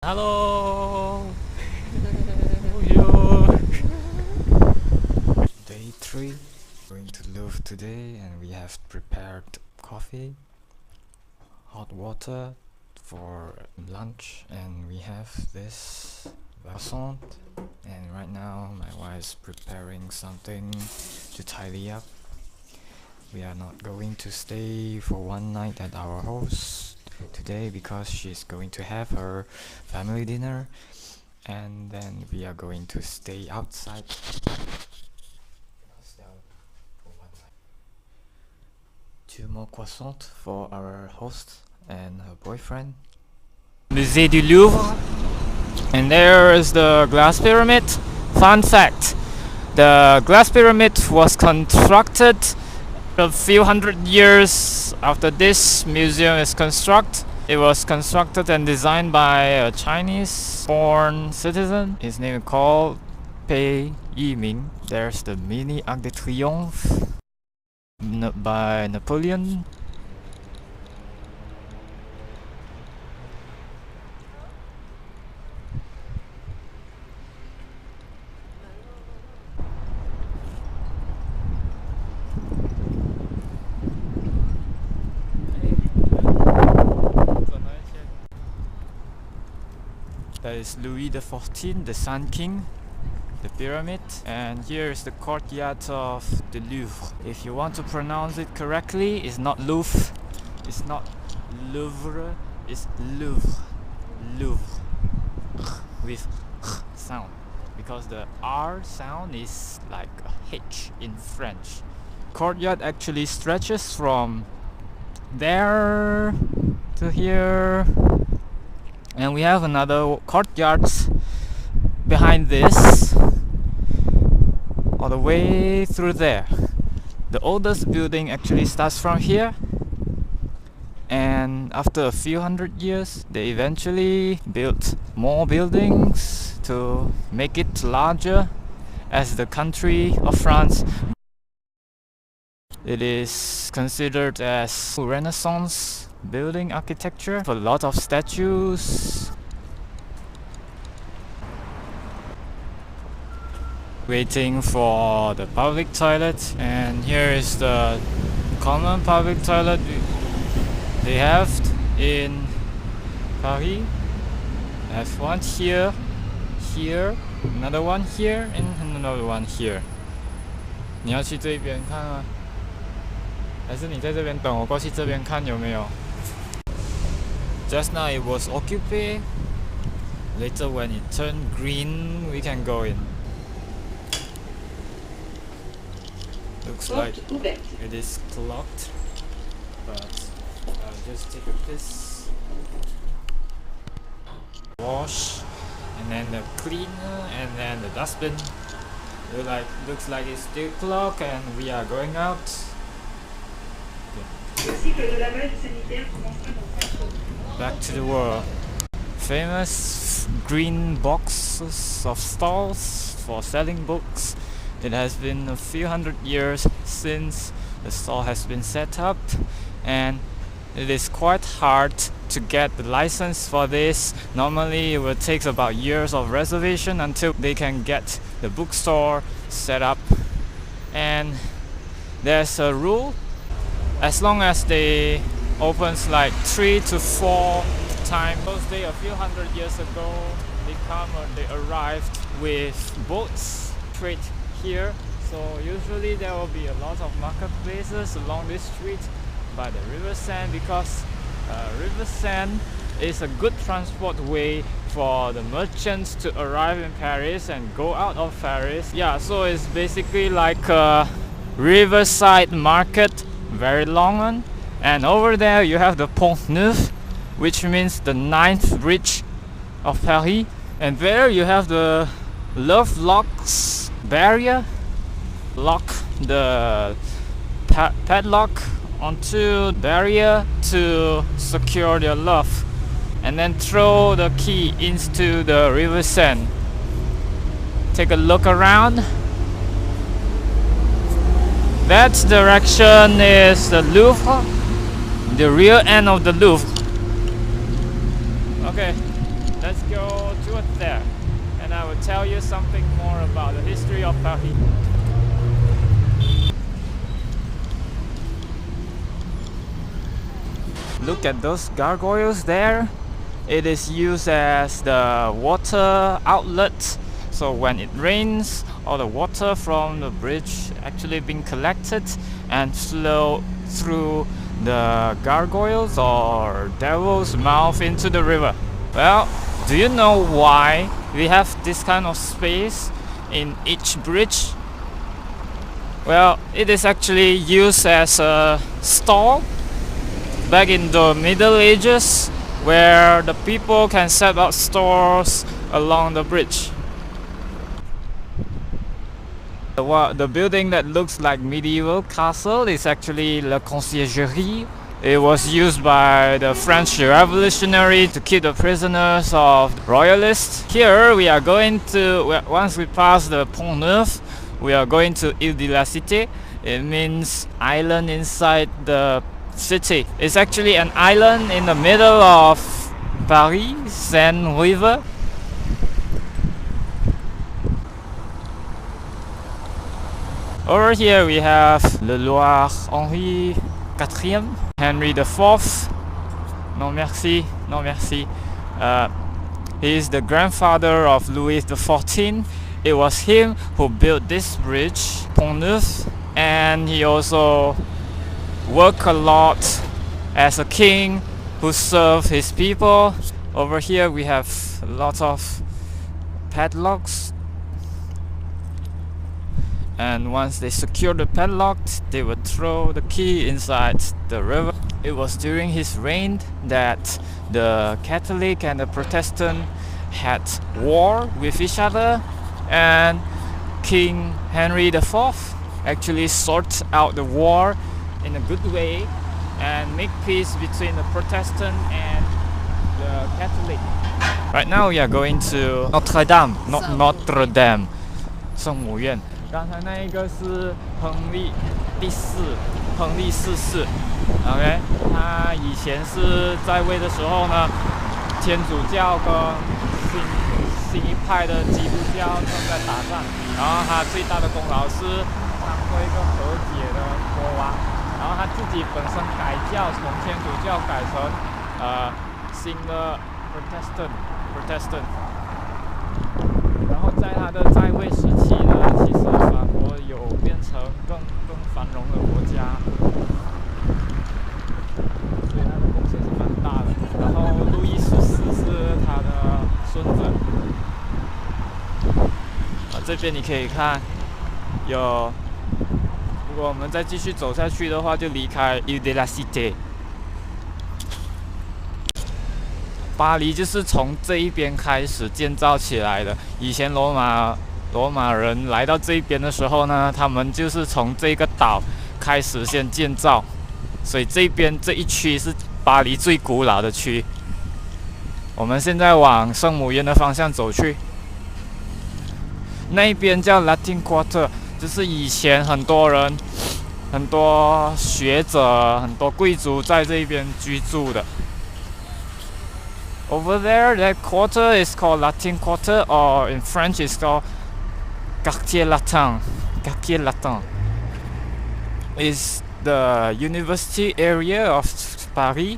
Hello! Bonjour! Day 3. Going to Louvre today and we have prepared coffee, hot water for lunch, and we have this croissant, and right now my wife's preparing something to tidy up. We are not going to stay for one night at our house today because she's going to have her family dinner, and then we are going to stay outside. Two more croissants for our host and her boyfriend. Musée du Louvre, and there is the glass pyramid. Fun fact, the glass pyramid was constructed a few hundred years after this museum is constructed. It was constructed and designed by a Chinese-born citizen. His name is called Pei Yiming. There's the mini Arc de Triomphe by Napoleon. That is Louis XIV, the Sun King, the pyramid, and here is the courtyard of the Louvre. If you want to pronounce it correctly, it's not Louvre, it's not Louvre, it's Louvre, Louvre, with sound, because the R sound is like a H in French. Courtyard actually stretches from there to here. And we have another courtyard behind this, all the way through there. The oldest building actually starts from here, and after a few hundred years they eventually built more buildings to make it larger as the country of France. It is considered as Renaissance building architecture, for a lot of statues. Waiting for the public toilet, and here is the common public toilet they have in Paris. There's one here, here, another one here, and another one here. 你要去这边看吗？还是你在这边等我过去这边看有没有？ Just now it was occupied. Later when it turned green, we can go in. Looks like it is clogged, but I'll just take a piss, wash, and then the cleaner, and then the dustbin. Looks like it's still clogged, and we are going out. Back to the world. Famous green boxes of stalls for selling books. It has been a few hundred years since the stall has been set up, and it is quite hard to get the license for this. Normally it will take about years of reservation until they can get the bookstore set up, and there's a rule. As long as they opens like 3 to 4 times. Those days a few hundred years ago, they arrived with boats straight here. So usually there will be a lot of marketplaces along this street by the river sand, because river sand is a good transport way for the merchants to arrive in Paris and go out of Paris. Yeah, so it's basically like a riverside market, very long one. And over there you have the Pont Neuf, which means the 9th bridge of Paris. And there you have the love locks barrier. Lock the padlock onto barrier to secure your love. And then throw the key into the river sand. Take a look around. That direction is the Louvre, the rear end of the Louvre. Okay, Let's go towards there, and I will tell you something more about the history of Paris. Look at those gargoyles there. It is used as the water outlet. So when it rains, all the water from the bridge actually being collected and flow through the gargoyles or devil's mouth into the river. Well, do you know why we have this kind of space in each bridge? Well, it is actually used as a stall back in the Middle Ages, where the people can set up stores along the bridge. The building that looks like medieval castle is actually La Conciergerie. It was used by the French revolutionary to keep the prisoners of royalists. Here we are going to, once we pass the Pont Neuf, we are going to Ile de la Cite. It means island inside the city. It's actually an island in the middle of Paris, Seine River. Over here we have Le Loire Henri IV, Henry IV. Non merci, non merci. He is the grandfather of Louis XIV. It was him who built this bridge, Pont Neuf, and he also worked a lot as a king who served his people. Over here we have a lot of padlocks, and once they secure the padlock, they would throw the key inside the river. It was during his reign that the Catholic and the Protestant had war with each other, and King Henry IV actually sorted out the war in a good way and make peace between the Protestant and the Catholic. Right now we are going to Notre Dame, not Notre Dame, 圣母院。刚才那一个是亨利四世 ，OK， 他以前是在位的时候呢，天主教跟新一派的基督教正在打仗，然后他最大的功劳是当过一个和解的国王，然后他自己本身改教，从天主教改成新的 Protestant。然后在他的在位时期呢，其实法国有变成更繁荣的国家，所以他的贡献是蛮大的。然后路易14是他的孙子。这边你可以看，有，如果我们再继续走下去的话，就离开 Ile de la Cite。巴黎就是从这一边开始建造起来的。以前罗马人来到这一边的时候呢，他们就是从这个岛开始先建造，所以这边这一区是巴黎最古老的区。我们现在往圣母院的方向走去，那一边叫 Latin Quarter， 就是以前很多人、很多学者、很多贵族在这一边居住的。Over there, that quarter is called Latin Quarter, or in French it's called Quartier Latin. Quartier Latin is the university area of Paris,